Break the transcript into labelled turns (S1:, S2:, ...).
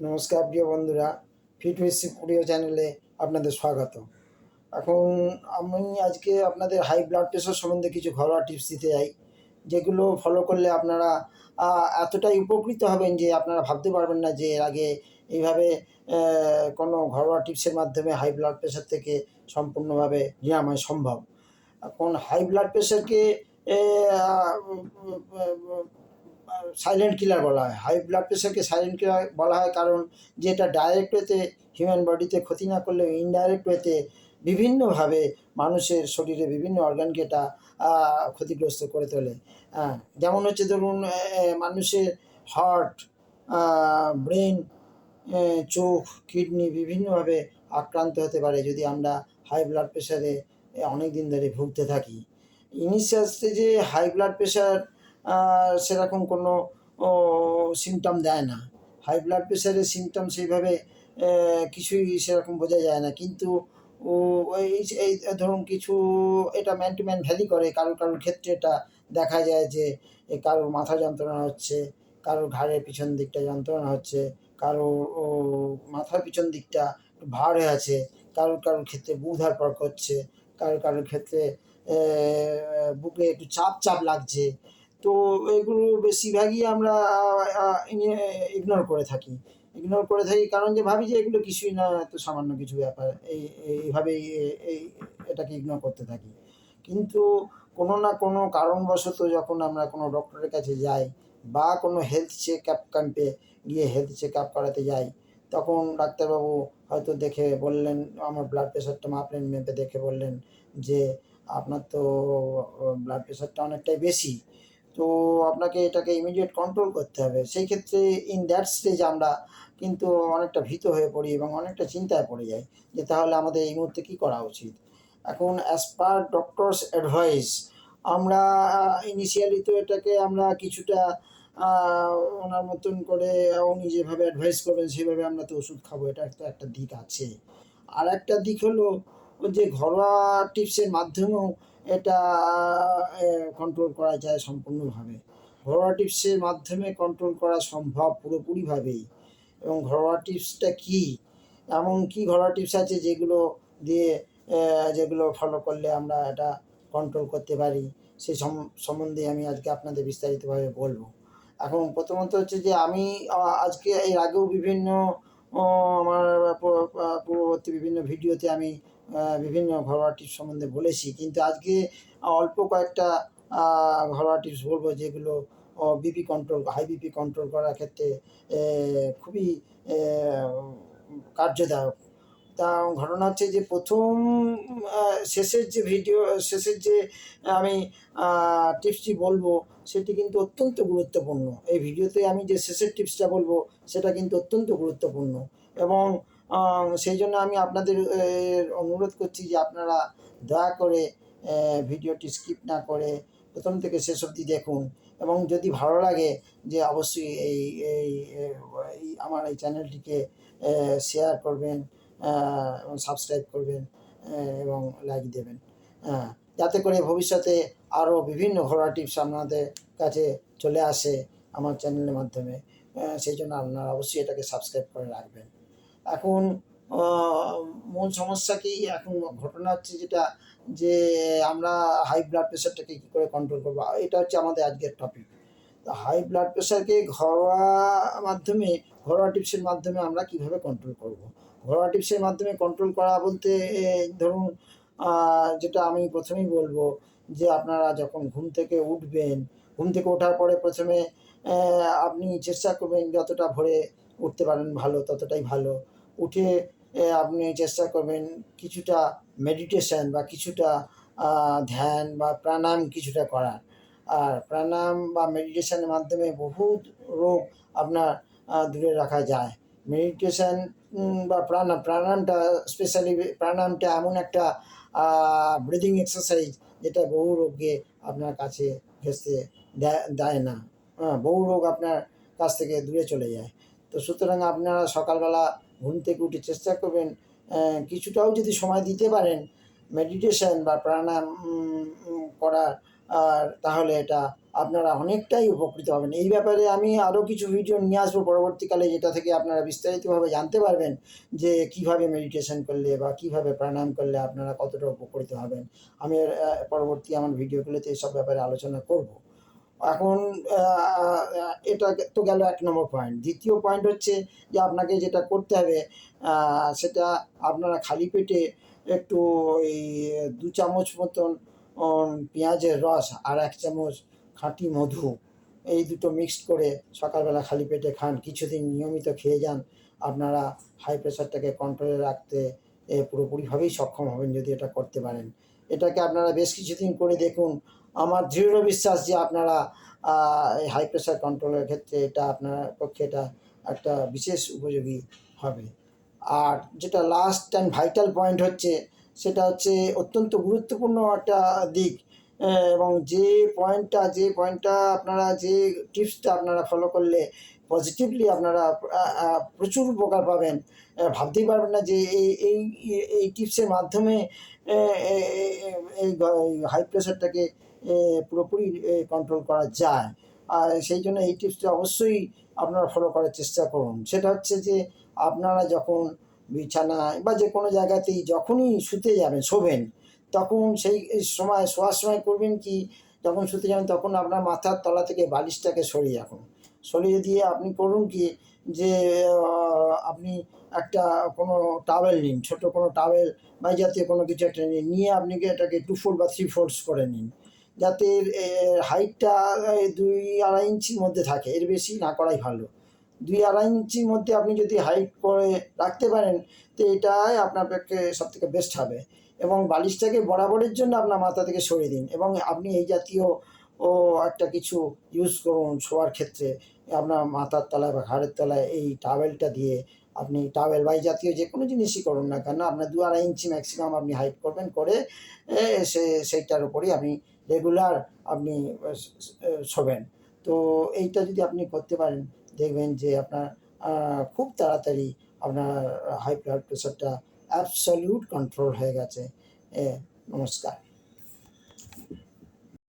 S1: নমস্কার প্রিয় বন্ধুরা, ফিট উইথ প্রিয় চ্যানেলে আপনাদের স্বাগত। এখন আমি আজকে আপনাদের হাই ব্লাড প্রেশার সম্বন্ধে কিছু ঘরোয়া টিপস দিতে চাই, যেগুলো ফলো করলে আপনারা এতটাই উপকৃত হবেন যে আপনারা ভাবতে পারবেন না যে এর আগে এইভাবে কোনো ঘরোয়া টিপসের মাধ্যমে হাই ব্লাড প্রেশার থেকে সম্পূর্ণভাবে নিরাময় সম্ভব। এখন হাই ব্লাড প্রেশারকে সাইলেন্ট কিলার বলা হয়। হাই ব্লাড প্রেশারকে সাইলেন্ট কিলার বলা হয় কারণ যেটা ডাইরেক্ট ওয়েতে হিউম্যান বডিতে ক্ষতি না করলেও ইনডাইরেক্ট ওয়েতে বিভিন্নভাবে মানুষের শরীরে বিভিন্ন অর্গানকে এটা ক্ষতিগ্রস্ত করে তোলে। যেমন হচ্ছে ধরুন মানুষের হার্ট, ব্রেন, চোখ, কিডনি বিভিন্নভাবে আক্রান্ত হতে পারে যদি আমরা হাই ব্লাড প্রেশারে অনেক দিন ধরে ভুগতে থাকি। ইনিশিয়াল স্টেজে হাই ব্লাড প্রেশার সেরকম কোনো সিমটম দেয় না। হাই ব্লাড প্রেশারের সিমটম সেইভাবে কিছুই সেরকম বোঝা যায় না, কিন্তু এই ধরুন কিছু এটা ম্যান টু ম্যান ভ্যারি করে। কারোর ক্ষেত্রে এটা দেখা যায় যে কারোর মাথা যন্ত্রণা হচ্ছে, কারোর ঘাড়ের পিছন দিকটা যন্ত্রণা হচ্ছে, কারোর মাথার পিছন দিকটা ভার হয়ে আছে, কারোর ক্ষেত্রে বুক ধড়ফড় করছে, কারোর ক্ষেত্রে বুকে একটু চাপ লাগছে। তো এগুলো বেশিরভাগই আমরা ইগনোর করে থাকি কারণ যে ভাবি যে এগুলো কিছুই না, এত সামান্য কিছু ব্যাপার, এইভাবেই এটাকে ইগনোর করতে থাকি। কিন্তু কোনো না কোনো কারণবশত যখন আমরা কোনো ডক্টরের কাছে যাই বা কোনো হেলথ চেক আপ ক্যাম্পে গিয়ে হেলথ চেক আপ করাতে যাই, তখন ডাক্তারবাবু হয়তো দেখে বললেন, আমার ব্লাড প্রেশারটা মাপলেন, মেপে দেখে বললেন যে আপনার তো ব্লাড প্রেশারটা অনেকটাই বেশি, তো আপনাকে এটাকে ইমিডিয়েট কন্ট্রোল করতে হবে। সেই ক্ষেত্রে ইন দ্যাট স্টেজ আমরা কিন্তু অনেকটা ভীত হয়ে পড়ি এবং অনেকটা চিন্তায় পড়ে যাই যে তাহলে আমাদের এই মুহূর্তে কী করা উচিত। এখন অ্যাজ পার ডক্টরস অ্যাডভাইস আমরা ইনিশিয়ালি তো এটাকে আমরা কিছুটা ওনার মতন করে, উনি যেভাবে অ্যাডভাইস করবেন সেভাবে আমরা তো ওষুধ খাবো, এটা তো একটা দিক আছে। আর একটা দিক হলো যে ঘরোয়া টিপসের মাধ্যমেও এটা কন্ট্রোল করা যায় সম্পূর্ণভাবে। ঘরোয়া টিপসের মাধ্যমে কন্ট্রোল করা সম্ভব পুরোপুরিভাবেই। এবং ঘরোয়া টিপসটা কী, এমন কী ঘরোয়া টিপস আছে যেগুলো দিয়ে যেগুলো ফলো করলে আমরা এটা কন্ট্রোল করতে পারি, সেই সম্বন্ধে আমি আজকে আপনাদের বিস্তারিতভাবে বলবো। এখন প্রথমত হচ্ছে যে আমি আজকে এর আগেও বিভিন্ন আমার পূর্ববর্তী বিভিন্ন ভিডিওতে আমি বিভিন্ন ঘরোয়া টিপস সম্বন্ধে বলেছি, কিন্তু আজকে অল্প কয়েকটা ঘরোয়া টিপস বলবো যেগুলো BP control, high BP control করার ক্ষেত্রে খুবই কার্যদায়ক। তা ঘটনা হচ্ছে যে প্রথম শেষের যে আমি টিপসটি বলবো সেটি কিন্তু অত্যন্ত গুরুত্বপূর্ণ। এই ভিডিওতে আমি যে শেষের টিপসটা বলবো সেটা কিন্তু অত্যন্ত গুরুত্বপূর্ণ, এবং সেই জন্য আমি আপনাদের অনুরোধ করছি যে আপনারা দয়া করে ভিডিওটি স্কিপ না করে প্রথম থেকে শেষ অবধি দেখুন, এবং যদি ভালো লাগে যে অবশ্যই এই আমার এই চ্যানেলটিকে শেয়ার করবেন এবং সাবস্ক্রাইব করবেন এবং লাইক দেবেন, যাতে করে ভবিষ্যতে আরও বিভিন্ন ঘরোয়া টিপস আপনাদের কাছে চলে আসে আমার চ্যানেলের মাধ্যমে। সেই জন্য আপনারা অবশ্যই এটাকে সাবস্ক্রাইব করে রাখবেন। এখন মূল সমস্যা কি, এখন ঘটনা হচ্ছে যেটা যে আমরা হাই ব্লাড প্রেশারটাকে কী করে কন্ট্রোল করবো, এটা হচ্ছে আমাদের আজকের টপিক। তো হাই ব্লাড প্রেশারকে ঘরোয়া টিপসের মাধ্যমে আমরা কীভাবে কন্ট্রোল করব। ঘরোয়া টিপসের মাধ্যমে কন্ট্রোল করা বলতে ধরুন যেটা আমি প্রথমেই বলবো যে আপনারা যখন ঘুম থেকে উঠবেন, ঘুম থেকে ওঠার পরে প্রথমে আপনি চেষ্টা করবেন যতটা ভোরে উঠতে পারেন ভালো, ততটাই ভালো। উঠে আপনি চেষ্টা করবেন কিছুটা মেডিটেশন বা কিছুটা ধ্যান বা প্রাণায়াম কিছুটা করার। আর প্রাণায়াম বা মেডিটেশনের মাধ্যমে বহুত রোগ আপনার দূরে রাখা যায়। মেডিটেশন বা প্রাণায়ামটা স্পেশালি প্রাণায়ামটা এমন একটা ব্রিদিং এক্সারসাইজ যেটা বহু রোগকে আপনার কাছে ঘেঁষতে দেয় না, বহু রোগ আপনার কাছ থেকে দূরে চলে যায়। তো সুতরাং আপনারা সকালবেলা ঘুম থেকে উঠে চেষ্টা করবেন কিছুটাও যদি সময় দিতে পারেন মেডিটেশন বা প্রাণায়াম করার, আর তাহলে এটা আপনারা অনেকটাই উপকৃত হবেন। এই ব্যাপারে আমি আরও কিছু ভিডিও নিয়ে আসবো পরবর্তীকালে, যেটা থেকে আপনারা বিস্তারিতভাবে জানতে পারবেন যে কীভাবে মেডিটেশন করলে বা কীভাবে প্রাণায়াম করলে আপনারা কতটা উপকৃত হবেন। আমি পরবর্তী আমার ভিডিওগুলোতে এসব ব্যাপারে আলোচনা করব। এখন এটা তো গেল ১ নম্বর পয়েন্ট। দ্বিতীয় পয়েন্ট হচ্ছে যে আপনাকে যেটা করতে হবে সেটা আপনারা খালি পেটে একটু ওই ২ চামচ মতন পেঁয়াজের রস আর ১ চামচ খাঁটি মধু, এই দুটো মিক্সড করে সকালবেলা খালি পেটে খান। কিছুদিন নিয়মিত খেয়ে যান। আপনারা হাই প্রেশারটাকে কন্ট্রোলে রাখতে পুরোপুরিভাবেই সক্ষম হবেন যদি এটা করতে পারেন। এটাকে আপনারা বেশ কিছুদিন করে দেখুন। আমার দৃঢ় বিশ্বাস যে আপনারা এই হাই প্রেশার কন্ট্রোলের ক্ষেত্রে এটা আপনার পক্ষে এটা একটা বিশেষ উপযোগী হবে। আর যেটা লাস্ট অ্যান্ড ভাইটাল পয়েন্ট হচ্ছে, সেটা হচ্ছে অত্যন্ত গুরুত্বপূর্ণ একটা দিক, এবং যে পয়েন্টটা আপনারা, যে টিপসটা আপনারা ফলো করলে পজিটিভলি আপনারা প্রচুর উপকার পাবেন। ভাবতেই পারবেন না যে এই টিপসের মাধ্যমে এই হাই প্রেশারটাকে পুরোপুরি কন্ট্রোল করা যায়। আর সেই জন্য এই টিপসটা অবশ্যই আপনারা ফলো করার চেষ্টা করুন। সেটা হচ্ছে যে আপনারা যখন বিছানায় বা যে কোনো জায়গাতেই যখনই শোবেন, তখন সেই শোয়ার সময় করবেন কি, যখন শুতে যাবেন তখন আপনার মাথার তলা থেকে বালিশটাকে সরিয়ে রাখুন। সরিয়ে দিয়ে আপনি করুন কি, যে আপনি একটা কোনো টাওয়েল নিন, ছোটো কোনো টাওয়েল বা এই জাতীয় কোনো কিছু একটা নিয়ে আপনি এটাকে 2 ফোল্ড বা 3 ফোল্ডস করে নিন, যাতে হাইটটা 2-2.5 ইঞ্চির মধ্যে থাকে। এর বেশি না করাই ভালো। 2-2.5 ইঞ্চির মধ্যে আপনি যদি হাইট করে রাখতে পারেন, তো এটাই আপনার পক্ষে সবথেকে বেস্ট হবে। এবং বালিশটাকে বরাবরের জন্য আপনার মাথা থেকে সরিয়ে দিন, এবং আপনি এই জাতীয় একটা কিছু ইউজ করুন শোয়ার ক্ষেত্রে। আপনার মাথার তলায় বা ঘাড়ের তলায় এই টাওয়েলটা দিয়ে আপনি টাওয়েল বা এই জাতীয় যে কোনো জিনিসই করুন না কেন, আপনার 2-2.5 ইঞ্চি ম্যাক্সিমাম আপনি হাইট করবেন, করে সেইটার উপরেই আপনি রেগুলার আপনি শোবেন। তো এইটা যদি আপনি করতে পারেন, দেখবেন যে আপনার খুব তাড়াতাড়ি আপনার হাই ব্লাড প্রেশারটা অ্যাবসলিউট কন্ট্রোল হয়ে গেছে। নমস্কার।